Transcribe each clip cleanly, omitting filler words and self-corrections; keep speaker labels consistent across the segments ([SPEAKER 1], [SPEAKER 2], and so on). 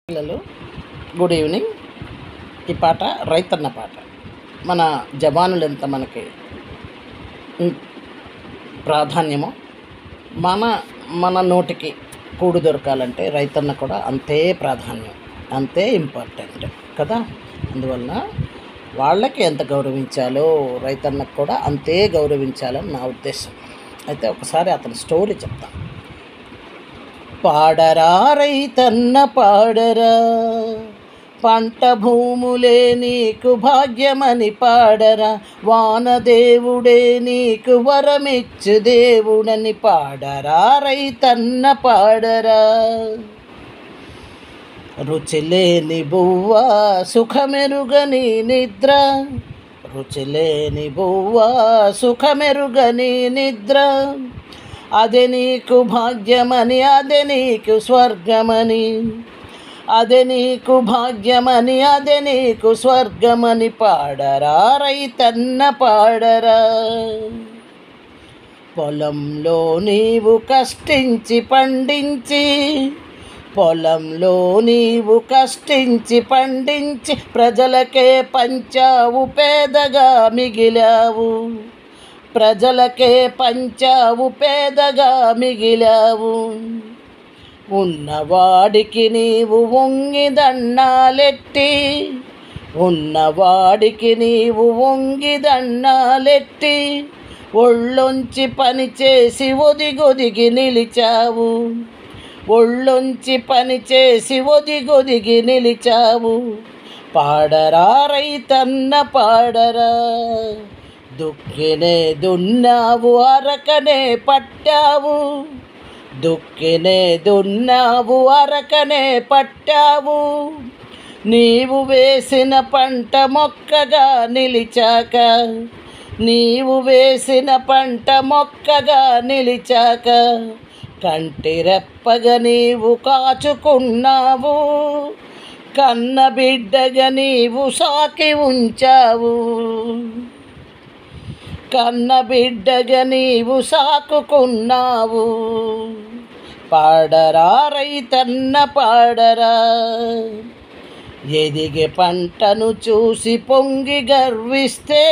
[SPEAKER 1] పిల్లలు good evening. ఈ పాట రైతన్న పాట. మన జవానులు ఎంత మనకి ప్రాధాన్యమో మన మన నోటికి కూడు దొరకాలంటే రైతన్న కూడా అంతే ప్రాధాన్యం, అంతే ఇంపార్టెంట్ కదా. అందువలన వాళ్ళకి ఎంత గౌరవించాలో రైతన్నకు కూడా అంతే గౌరవించాలని నా ఉద్దేశం. అయితే ఒకసారి అతని స్టోరీ చెప్తాను. పాడరా రైతన్న పాడరా, పంట భూములే నీకు భాగ్యమని పాడరా, వానదేవుడే నీకు వరమిచ్చు దేవుడని పాడరా రైతన్న పాడరా. రుచిలేని బువ్వ సుఖమెరుగని నిద్ర, రుచిలేని బువ్వ సుఖమెరుగని నిద్ర, అదే నీకు భాగ్యమని అదే నీకు స్వర్గమని, అదే నీకు భాగ్యమని అదే నీకు స్వర్గమని పాడరా రైతన్న పాడరా. పొలంలో నీవు కష్టించి పండించి, పొలంలో నీవు కష్టించి పండించి ప్రజలకే పంచావు పేదగా మిగిలావు, ప్రజలకే పంచావు పేదగా మిగిలావు. ఉన్నవాడికి నీవు వంగి దండాలెట్టి, ఉన్నవాడికి నీవు వంగి దండాలెట్టి ఒళ్ళొంచి పనిచేసి ఒదిగొదిగి నిలిచావు, ఒళ్ళొంచి పనిచేసి ఒదిగొదిగి నిలిచావు. పాడరా రైతన్న పాడరా. దుక్కినే దున్నావు అరకనే పట్టావు, దుక్కినే దున్నావు అరకనే పట్టావు, నీవు వేసిన పంట మొక్కగా నిలిచాక, నీవు వేసిన పంట మొక్కగా నిలిచాక కంటి రెప్పగా నీవు కాచుకున్నావు, కన్న బిడ్డగా నీవు సాకి ఉంచావు, కన్న బిడ్డగా నీవు సాకుకున్నావు. పాడరా రైతన్న పాడరా. ఎదిగే పంటను చూసి పొంగి గర్విస్తే,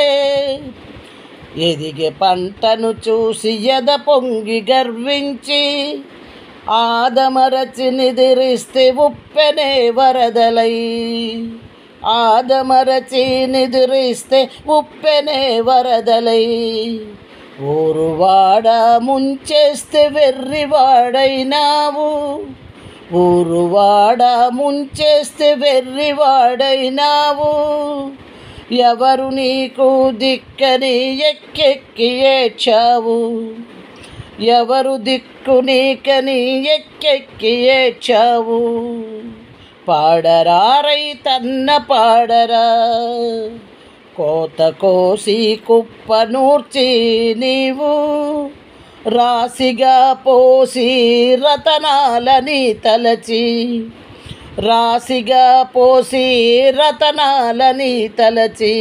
[SPEAKER 1] ఎదిగే పంటను చూసి ఎద పొంగి గర్వించి ఆదమరచి నిదిరిస్తే ఉప్పెనే వరదలై, ఆదమరచి నిదురిస్తే ఉప్పెనే వరదలై. ఊరువాడ ముంచేస్తే వెర్రివాడైనావు, ఊరువాడ ముంచేస్తే వెర్రివాడైనావు. ఎవరు నీకు దిక్కని ఎక్కెక్కి ఏడ్చావు, ఎవరు దిక్కు నీకని ఎక్కెక్కి ఏడ్చావు. పాడరా రైతన్న పాడరా. కోత కోసి కుప్ప నూర్చి నీవు రాశిగా పోసి రతనాలని తలచి, రాశిగా పోసి రతనాలని తలచి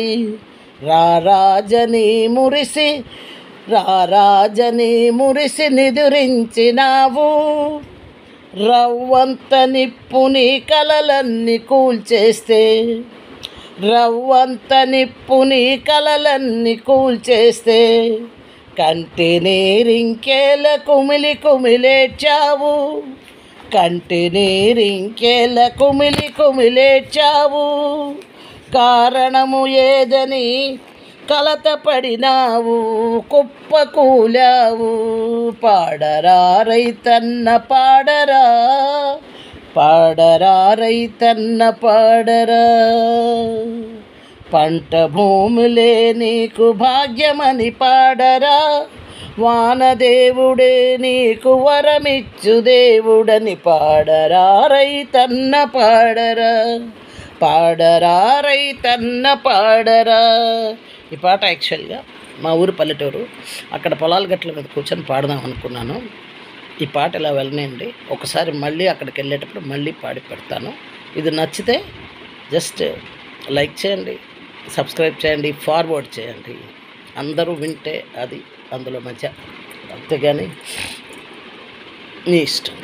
[SPEAKER 1] రారాజని మురిసి, రారాజని మురిసి నిదురించినావు. రవ్వంత నిప్పుని కలలన్నీ కూల్చేస్తే, రవ్వంత నిప్పుని కలలన్నీ కూల్చేస్తే కంటి నీరింకేల కుమిలి కుమిలేడ్చావు, కంటి నీరింకేల కుమిలి కుమిలేడ్చావు. కారణము ఏదని కలతపడినావు, కుప్పకూలావు. పాడరా రైతన్న పాడరా, పాడరా రైతన్న పాడరా. పంట భూములే నీకు భాగ్యమని పాడరా, వానదేవుడే నీకు వరమిచ్చు దేవుడని పాడరా రైతన్న పాడరా, పాడరా రైతన్న పాడరా. ఈ పాట యాక్చువల్గా మా ఊరు పల్లెటూరు, అక్కడ పొలాల గట్ల మీద కూర్చొని పాడదాం అనుకున్నాను. ఈ పాట ఇలా వెళ్ళనండి, ఒకసారి మళ్ళీ అక్కడికి వెళ్ళేటప్పుడు మళ్ళీ పాడి పెడతాను. ఇది నచ్చితే జస్ట్ లైక్ చేయండి, సబ్స్క్రైబ్ చేయండి, ఫార్వర్డ్ చేయండి. అందరూ వింటే అది అందులో మంచిగా, అంతేగాని నీ ఇష్టం.